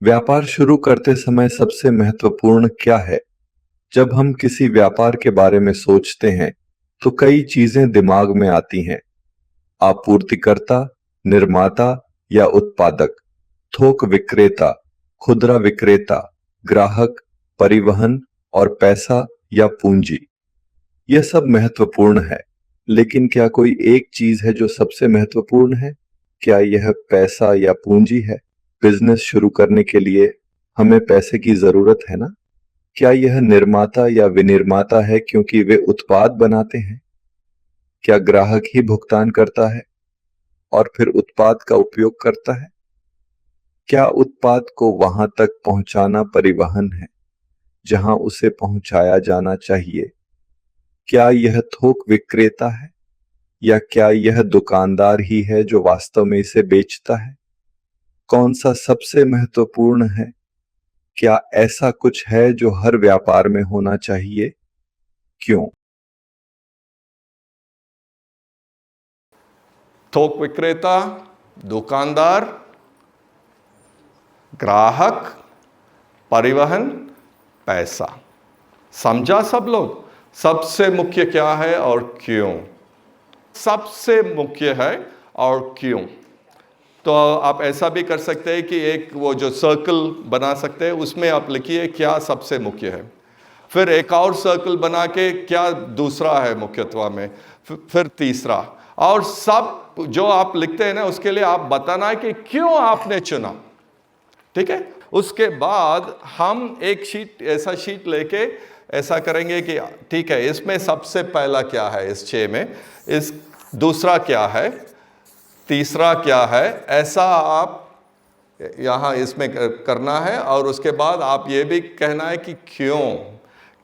व्यापार शुरू करते समय सबसे महत्वपूर्ण क्या है? जब हम किसी व्यापार के बारे में सोचते हैं, तो कई चीजें दिमाग में आती हैं। आपूर्तिकर्ता, निर्माता या उत्पादक, थोक विक्रेता, खुदरा विक्रेता, ग्राहक, परिवहन और पैसा या पूंजी। यह सब महत्वपूर्ण है, लेकिन क्या कोई एक चीज है जो सबसे महत्वपूर्ण है? क्या यह पैसा या पूंजी है? बिजनेस शुरू करने के लिए हमें पैसे की जरूरत है ना? क्या यह निर्माता या विनिर्माता है क्योंकि वे उत्पाद बनाते हैं? क्या ग्राहक ही भुगतान करता है और फिर उत्पाद का उपयोग करता है? क्या उत्पाद को वहां तक पहुंचाना परिवहन है जहां उसे पहुंचाया जाना चाहिए? क्या यह थोक विक्रेता है या क्या यह दुकानदार ही है जो वास्तव में इसे बेचता है? कौन सा सबसे महत्वपूर्ण है? क्या ऐसा कुछ है जो हर व्यापार में होना चाहिए? क्यों? थोक विक्रेता, दुकानदार, ग्राहक, परिवहन, पैसा। समझा सब लोग? सबसे मुख्य क्या है और क्यों? सबसे मुख्य है और क्यों? तो आप ऐसा भी कर सकते हैं कि एक वो जो सर्कल बना सकते हैं, उसमें आप लिखिए क्या सबसे मुख्य है, फिर एक और सर्कल बना के क्या दूसरा है मुख्यत्व में, फिर तीसरा, और सब जो आप लिखते हैं ना उसके लिए आप बताना है कि क्यों आपने चुना। ठीक है? उसके बाद हम एक शीट, ऐसा शीट लेके ऐसा करेंगे कि ठीक है, इसमें सबसे पहला क्या है, इस 6 में, इस दूसरा क्या है, तीसरा क्या है, ऐसा आप यहाँ इसमें करना है। और उसके बाद आप ये भी कहना है कि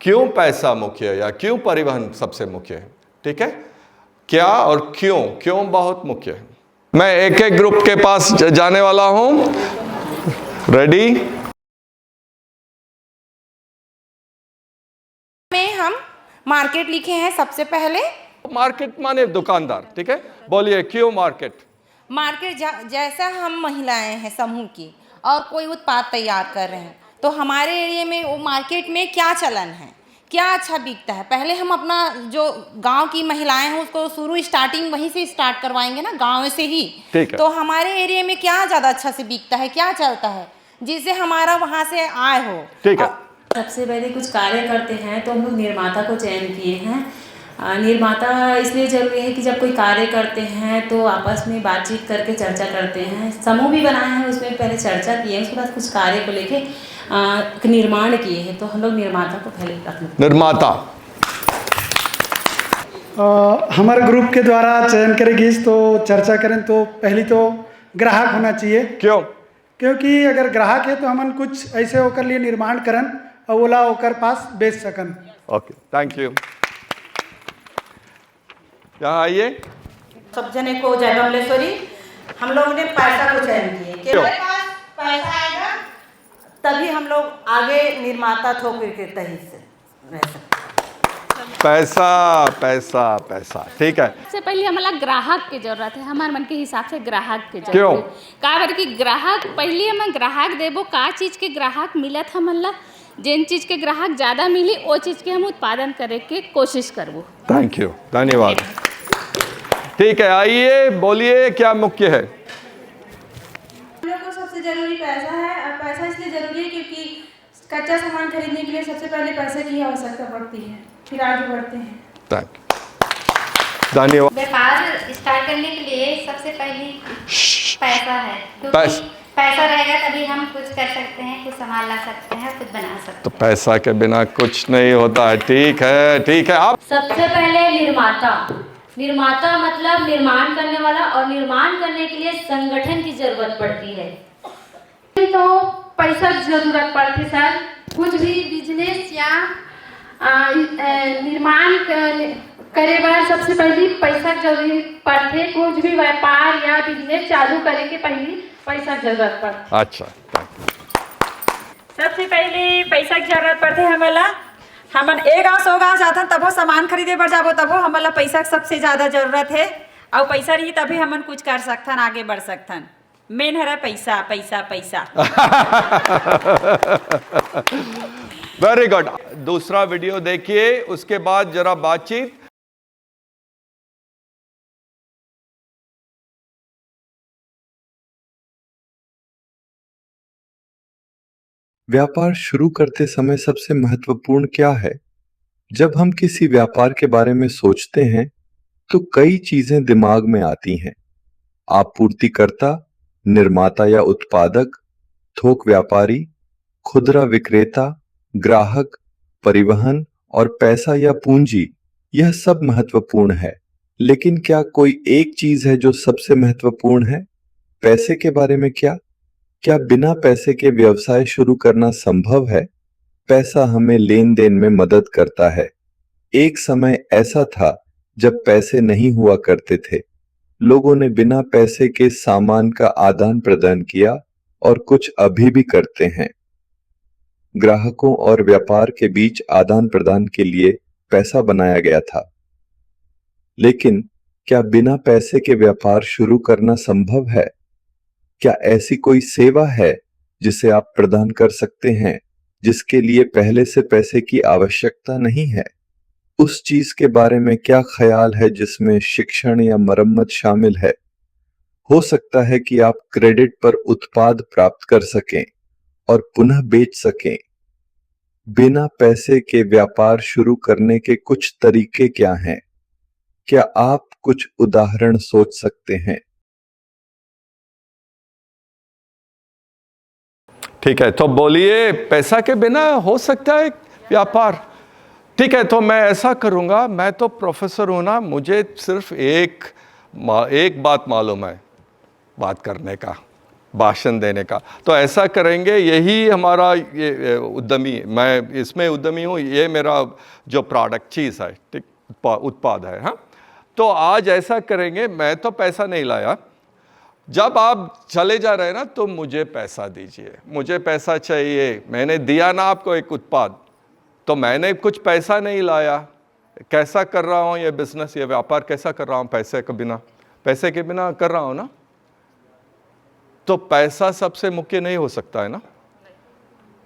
क्यों पैसा मुख्य है या क्यों परिवहन सबसे मुख्य है। ठीक है? क्या और क्यों बहुत मुख्य है। मैं एक एक ग्रुप के पास जाने वाला हूं। रेडी? में हम मार्केट लिखे हैं सबसे पहले। मार्केट माने दुकानदार। ठीक है? बोलिए क्यों मार्केट? मार्केट जैसा हम महिलाएं हैं समूह की और कोई उत्पाद तैयार कर रहे हैं, तो हमारे एरिया में वो मार्केट में क्या चलन है, क्या अच्छा बिकता है। पहले हम अपना जो गांव की महिलाएं हैं उसको शुरू स्टार्टिंग वहीं से स्टार्ट करवाएंगे ना, गांव से ही। ठीक है। तो हमारे एरिया में क्या ज़्यादा अच्छा से बिकता है, क्या चलता है, जिससे हमारा वहाँ से आय हो। ठीक है। सबसे पहले कुछ कार्य करते हैं तो हम लोग निर्माता को चयन किए हैं। निर्माता इसलिए जरूरी है कि जब कोई कार्य करते हैं तो आपस में बातचीत करके चर्चा करते हैं। समूह भी बनाए हैं, उसमें पहले चर्चा की है, उसके बाद कुछ कार्य को लेके निर्माण किए हैं, तो हम लोग निर्माता को पहले रखते। निर्माता हमारे ग्रुप के द्वारा चयन करेगी तो चर्चा करें तो पहली तो ग्राहक होना चाहिए। क्यों? क्योंकि अगर ग्राहक है तो हम कुछ ऐसे होकर लिए निर्माण करन और ओला होकर पास बेच सकन। Okay, thank you. यहाँ आइए। सब जने को जय कमलेश्वरी। हम लोगों ने पैसा को चयन किए कि क्यों? हमारे पास पैसा आएगा तभी हम लोग आगे निर्माता थोक विक्रेता ही से रह सकते। पैसा पैसा पैसा। ठीक है। सबसे पहले हमारा ग्राहक की जरूरत है, हमारे मन के हिसाब से ग्राहक की जरूरत क्यों? है। का बार कि ग्राहक पहले हम ग्राहक देबो का चीज के ग्राहक मिलत हमला, जिन चीज के ग्राहक ज्यादा मिली वो चीज के हम उत्पादन करे के कोशिश करबो। थैंक यू, धन्यवाद। ठीक है, आइए बोलिए क्या मुख्य है। हम लोग को सबसे ज़रूरी पैसा है, और पैसा इसलिए ज़रूरी है क्योंकि कच्चा सामान खरीदने के लिए सबसे पहले पैसे की आवश्यकता पड़ती है, फिर आगे बढ़ते हैं। थैंक यू, धन्यवाद। व्यापार स्टार्ट करने के लिए सबसे पहले पैसा है, क्योंकि पैसा रहेगा तभी हम कुछ कर सकते हैं, कुछ सामान ला सकते हैं, कुछ बना सकते हैं। तो पैसा के बिना कुछ नहीं होता है। ठीक है, ठीक है। आप सबसे पहले निर्माता मतलब निर्माण करने वाला, और निर्माण करने के लिए संगठन की जरूरत पड़ती है। तो पैसा की जरूरत पड़ती है सर। कुछ भी बिजनेस या निर्माण करे बार सबसे पहले पैसा जरूरी पड़ते। कुछ भी व्यापार या बिजनेस चालू करे के पहले पैसा की जरूरत पड़ती। अच्छा, सबसे पहले पैसा की जरूरत पड़ते हमें। हमन एक गाँव 100 गाँव जाथन तबो सामान खरीदे बर जाबो तबो हमें पैसा सबसे ज़्यादा जरूरत है, और पैसा रही तभी हमन कुछ कर सकथन, आगे बढ़ सकथन। मेन हरा पैसा पैसा पैसा। Very good. दूसरा वीडियो देखिए, उसके बाद जरा बातचीत। व्यापार शुरू करते समय सबसे महत्वपूर्ण क्या है? जब हम किसी व्यापार के बारे में सोचते हैं तो कई चीजें दिमाग में आती हैं। आपूर्तिकर्ता, निर्माता या उत्पादक, थोक व्यापारी, खुदरा विक्रेता, ग्राहक, परिवहन और पैसा या पूंजी, यह सब महत्वपूर्ण है। लेकिन क्या कोई एक चीज है जो सबसे महत्वपूर्ण है? पैसे के बारे में क्या बिना पैसे के व्यवसाय शुरू करना संभव है? पैसा हमें लेन देन में मदद करता है। एक समय ऐसा था जब पैसे नहीं हुआ करते थे। लोगों ने बिना पैसे के सामान का आदान प्रदान किया और कुछ अभी भी करते हैं। ग्राहकों और व्यापार के बीच आदान प्रदान के लिए पैसा बनाया गया था। लेकिन क्या बिना पैसे के व्यापार शुरू करना संभव है? क्या ऐसी कोई सेवा है जिसे आप प्रदान कर सकते हैं जिसके लिए पहले से पैसे की आवश्यकता नहीं है? उस चीज के बारे में क्या ख्याल है जिसमें शिक्षण या मरम्मत शामिल है? हो सकता है कि आप क्रेडिट पर उत्पाद प्राप्त कर सकें और पुनः बेच सकें। बिना पैसे के व्यापार शुरू करने के कुछ तरीके क्या हैं? क्या आप कुछ उदाहरण सोच सकते हैं? ठीक है, तो बोलिए, पैसा के बिना हो सकता है व्यापार? ठीक है, तो मैं ऐसा करूंगा। मैं तो प्रोफेसर हूं ना, मुझे सिर्फ एक बात मालूम है बात करने का, भाषण देने का। तो ऐसा करेंगे, यही हमारा ये उद्यमी, मैं इसमें उद्यमी हूँ, ये मेरा जो प्रोडक्ट चीज़ है, ठीक, उत्पाद है। हाँ, तो आज ऐसा करेंगे, मैं तो पैसा नहीं लाया। जब आप चले जा रहे हैं ना, तो मुझे पैसा दीजिए, मुझे पैसा चाहिए। मैंने दिया ना आपको एक उत्पाद, तो मैंने कुछ पैसा नहीं लाया। कैसा कर रहा हूँ ये बिजनेस, ये व्यापार कैसा कर रहा हूँ? पैसे के बिना कर रहा हूँ ना। तो पैसा सबसे मुख्य नहीं हो सकता है ना।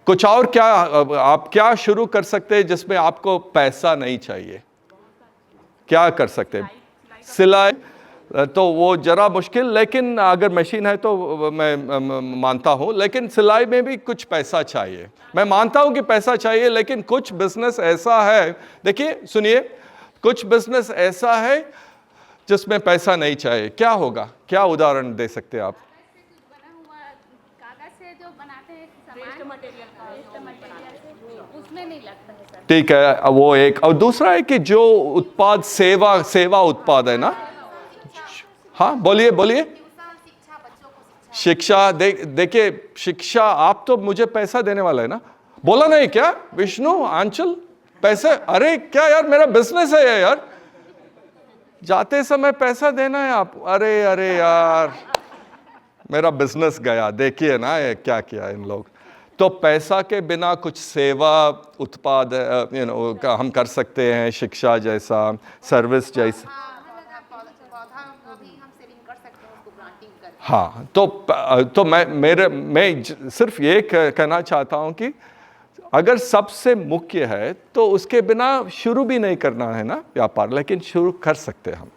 कुछ और क्या आप क्या शुरू कर सकते हैं जिसमें आपको पैसा नहीं चाहिए? क्या कर सकते हैं? सिलाई, तो वो जरा मुश्किल, लेकिन अगर मशीन है तो मैं मानता हूँ। लेकिन सिलाई में भी कुछ पैसा चाहिए। मैं मानता हूँ कि पैसा चाहिए, लेकिन कुछ बिजनेस ऐसा है, देखिए सुनिए, कुछ बिजनेस ऐसा है जिसमें पैसा नहीं चाहिए। क्या होगा? क्या उदाहरण दे सकते हैं आप? कागज से जो बनाते हैं सामान, उसमें नहीं लगता है सर। ठीक है, वो एक। और दूसरा है कि जो उत्पाद सेवा उत्पाद है ना। हाँ, बोलिए। शिक्षा, देखिए शिक्षा, आप तो मुझे पैसा देने वाला है ना। बोला नहीं क्या विष्णु, आंचल? पैसे? अरे क्या यार, मेरा बिजनेस है यार, जाते समय पैसा देना है आप। अरे यार, मेरा बिजनेस गया। देखिए ना ये क्या किया इन लोग। तो पैसा के बिना कुछ सेवा उत्पाद हम कर सकते हैं, शिक्षा जैसा, सर्विस जैसा। हाँ, तो मैं सिर्फ ये कहना चाहता हूँ कि अगर सबसे मुख्य है तो उसके बिना शुरू भी नहीं करना है ना व्यापार, लेकिन शुरू कर सकते हैं हम।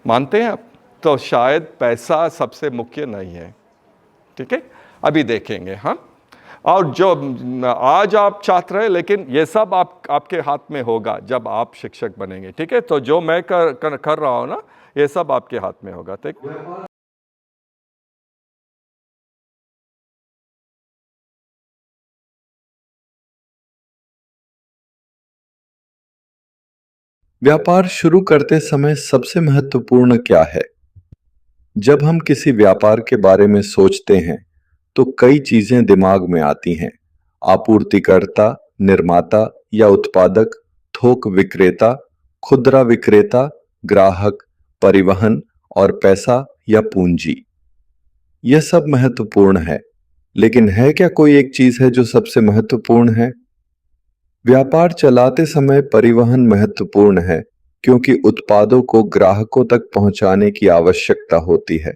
मानते हैं आप? तो शायद पैसा सबसे मुख्य नहीं है। ठीक है, अभी देखेंगे। हाँ, और जो आज आप छात्र हैं, लेकिन ये सब आपके हाथ में होगा जब आप शिक्षक बनेंगे। ठीक है, तो जो मैं कर रहा हूँ ना, ये सब आपके हाथ में होगा। ठीक, व्यापार शुरू करते समय सबसे महत्वपूर्ण क्या है? जब हम किसी व्यापार के बारे में सोचते हैं तो कई चीजें दिमाग में आती हैं। आपूर्तिकर्ता, निर्माता या उत्पादक, थोक विक्रेता, खुदरा विक्रेता, ग्राहक, परिवहन और पैसा या पूंजी, यह सब महत्वपूर्ण है। लेकिन है क्या कोई एक चीज है जो सबसे महत्वपूर्ण है? व्यापार चलाते समय परिवहन महत्वपूर्ण है क्योंकि उत्पादों को ग्राहकों तक पहुंचाने की आवश्यकता होती है।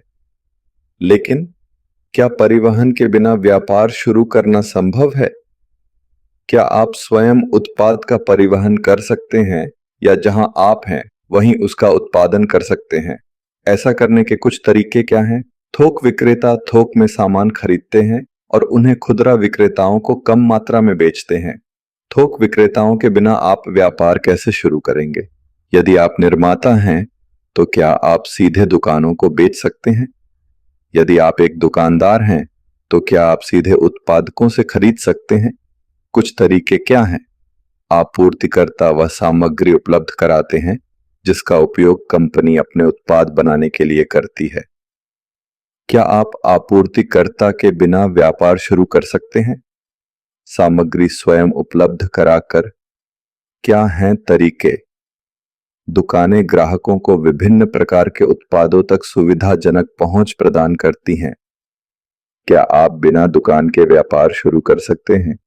लेकिन क्या परिवहन के बिना व्यापार शुरू करना संभव है? क्या आप स्वयं उत्पाद का परिवहन कर सकते हैं या जहां आप हैं वहीं उसका उत्पादन कर सकते हैं? ऐसा करने के कुछ तरीके क्या हैं? थोक विक्रेता थोक में सामान खरीदते हैं और उन्हें खुदरा विक्रेताओं को कम मात्रा में बेचते हैं। थोक विक्रेताओं के बिना आप व्यापार कैसे शुरू करेंगे? यदि आप निर्माता हैं तो क्या आप सीधे दुकानों को बेच सकते हैं? यदि आप एक दुकानदार हैं तो क्या आप सीधे उत्पादकों से खरीद सकते हैं? कुछ तरीके क्या हैं? आपूर्तिकर्ता वह सामग्री उपलब्ध कराते हैं जिसका उपयोग कंपनी अपने उत्पाद बनाने के लिए करती है। क्या आप आपूर्तिकर्ता के बिना व्यापार शुरू कर सकते हैं? सामग्री स्वयं उपलब्ध कराकर। क्या हैं तरीके? दुकानें ग्राहकों को विभिन्न प्रकार के उत्पादों तक सुविधाजनक पहुंच प्रदान करती हैं। क्या आप बिना दुकान के व्यापार शुरू कर सकते हैं?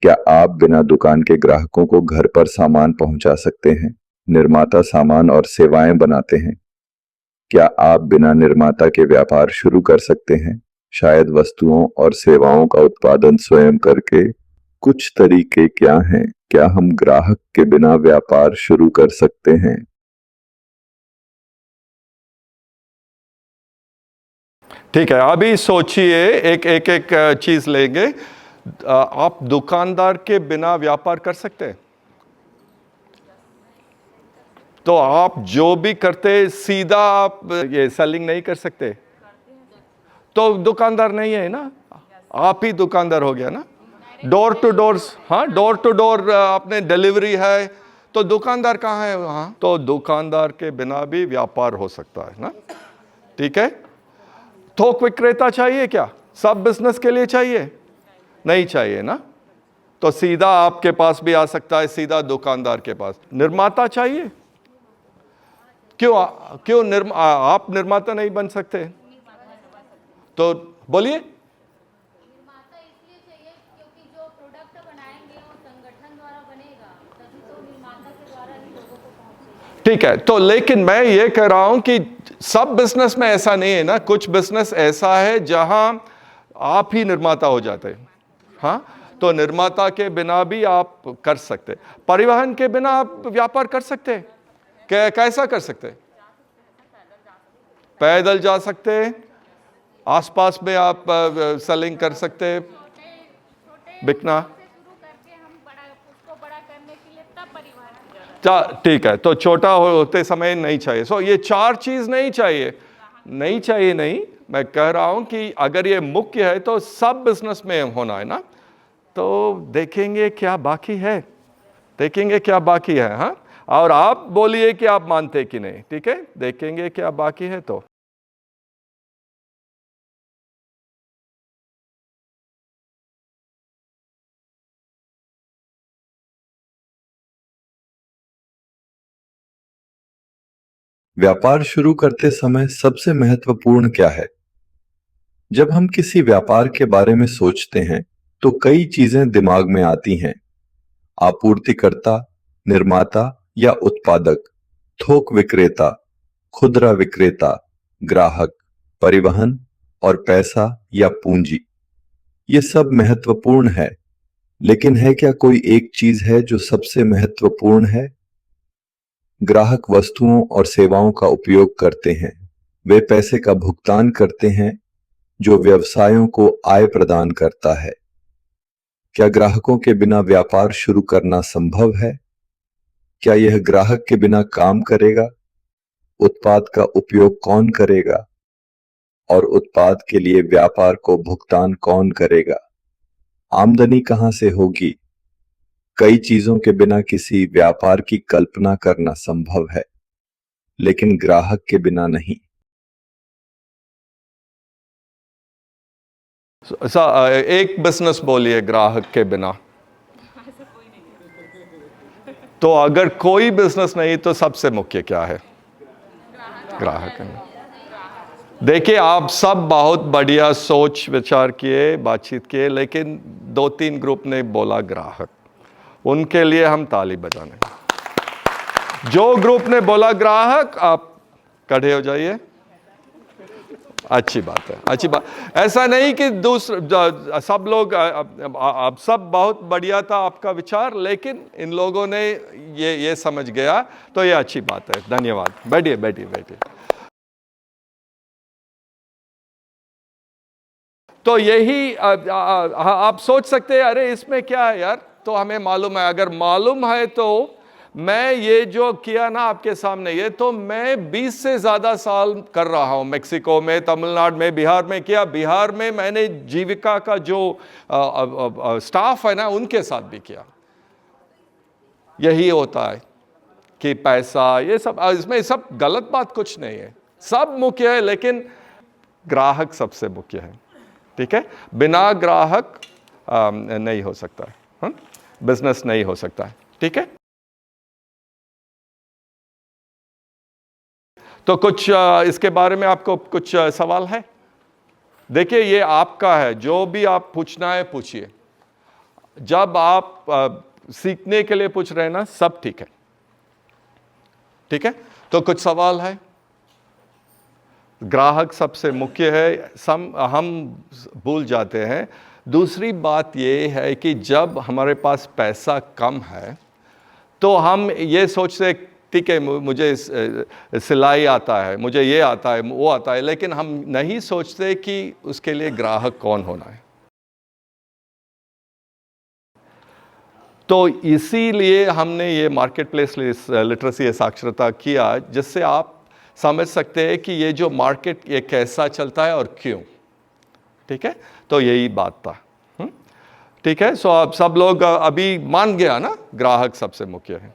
क्या आप बिना दुकान के ग्राहकों को घर पर सामान पहुंचा सकते हैं? निर्माता सामान और सेवाएं बनाते हैं। क्या आप बिना निर्माता के व्यापार शुरू कर सकते हैं? शायद वस्तुओं और सेवाओं का उत्पादन स्वयं करके। कुछ तरीके क्या हैं? क्या हम ग्राहक के बिना व्यापार शुरू कर सकते हैं? ठीक है, अभी सोचिए, एक चीज लेंगे। आप दुकानदार के बिना व्यापार कर सकते हैं? तो आप जो भी करते सीधा आप ये सेलिंग नहीं कर सकते, तो दुकानदार नहीं है ना, आप ही दुकानदार हो गया ना। डोर टू डोर, हाँ, डोर टू डोर आपने डिलीवरी है, तो दुकानदार कहाँ है वहाँ? तो दुकानदार के बिना भी व्यापार हो सकता है ना। ठीक है, थोक विक्रेता चाहिए क्या? सब बिजनेस के लिए चाहिए? नहीं चाहिए ना। तो सीधा आपके पास भी आ सकता है, सीधा दुकानदार के पास। निर्माता चाहिए? क्यों आप निर्माता नहीं बन सकते? तो बोलिए। ठीक है, तो लेकिन मैं ये कह रहा हूं कि सब बिजनेस में ऐसा नहीं है ना। कुछ बिजनेस ऐसा है जहां आप ही निर्माता हो जाते हैं। हाँ, तो निर्माता के बिना भी आप कर सकते। परिवहन के बिना आप व्यापार कर सकते? कैसा कर सकते? पैदल जा सकते, आसपास में आप सेलिंग कर सकते, बिकना। ठीक है, तो छोटा होते समय नहीं चाहिए। सो ये चार चीज नहीं चाहिए। नहीं, मैं कह रहा हूं कि अगर ये मुख्य है तो सब बिजनेस में होना है ना। तो देखेंगे क्या बाकी है, हाँ। और आप बोलिए कि आप मानते कि नहीं। ठीक है, देखेंगे क्या बाकी है। तो व्यापार शुरू करते समय सबसे महत्वपूर्ण क्या है? जब हम किसी व्यापार के बारे में सोचते हैं तो कई चीजें दिमाग में आती हैं। आपूर्तिकर्ता, निर्माता या उत्पादक, थोक विक्रेता, खुदरा विक्रेता, ग्राहक, परिवहन और पैसा या पूंजी। ये सब महत्वपूर्ण है, लेकिन है क्या कोई एक चीज है जो सबसे महत्वपूर्ण है? ग्राहक वस्तुओं और सेवाओं का उपयोग करते हैं। वे पैसे का भुगतान करते हैं जो व्यवसायों को आय प्रदान करता है। क्या ग्राहकों के बिना व्यापार शुरू करना संभव है? क्या यह ग्राहक के बिना काम करेगा? उत्पाद का उपयोग कौन करेगा? और उत्पाद के लिए व्यापार को भुगतान कौन करेगा? आमदनी कहां से होगी? कई चीजों के बिना किसी व्यापार की कल्पना करना संभव है, लेकिन ग्राहक के बिना नहीं। एक बिजनेस बोलिए ग्राहक के बिना। तो अगर कोई बिजनेस नहीं तो सबसे मुख्य क्या है? ग्राहक। देखिए, आप सब बहुत बढ़िया सोच विचार किए, बातचीत किए, लेकिन 2-3 ग्रुप ने बोला ग्राहक। उनके लिए हम ताली बजाने। जो ग्रुप ने बोला ग्राहक, आप खड़े हो जाइए। अच्छी बात है, अच्छी बात। ऐसा नहीं कि दूसरे सब लोग अब सब बहुत बढ़िया था आपका विचार, लेकिन इन लोगों ने ये समझ गया, तो ये अच्छी बात है। धन्यवाद। बैठिए बैठिए बैठिए। तो यही आप सोच सकते हैं, अरे इसमें क्या है यार, तो हमें मालूम है। अगर मालूम है तो मैं ये जो किया ना आपके सामने, ये तो मैं 20 से ज़्यादा साल कर रहा हूँ। मेक्सिको में, तमिलनाडु में, बिहार में किया। बिहार में मैंने जीविका का जो स्टाफ है ना, उनके साथ भी किया। यही होता है कि पैसा, ये सब, इसमें सब गलत बात कुछ नहीं है, सब मुख्य है, लेकिन ग्राहक सबसे मुख्य है। ठीक है, बिना ग्राहक नहीं हो सकता है, बिजनेस नहीं हो सकता है। ठीक है, तो कुछ इसके बारे में आपको कुछ सवाल है? देखिए, ये आपका है, जो भी आप पूछना है पूछिए। जब आप सीखने के लिए पूछ रहे हैं ना, सब ठीक है। ठीक है, तो कुछ सवाल है? ग्राहक सबसे मुख्य है, हम भूल जाते हैं। दूसरी बात ये है कि जब हमारे पास पैसा कम है तो हम ये सोचते, ठीक है मुझे सिलाई आता है, मुझे ये आता है, वो आता है, लेकिन हम नहीं सोचते कि उसके लिए ग्राहक कौन होना है। तो इसीलिए हमने ये मार्केट प्लेस लिटरेसी साक्षरता किया, जिससे आप समझ सकते हैं कि ये जो मार्केट ये कैसा चलता है और क्यों। ठीक है, तो यही बात था। ठीक है, सो अब सब लोग अभी मान गया ना, ग्राहक सबसे मुख्य है।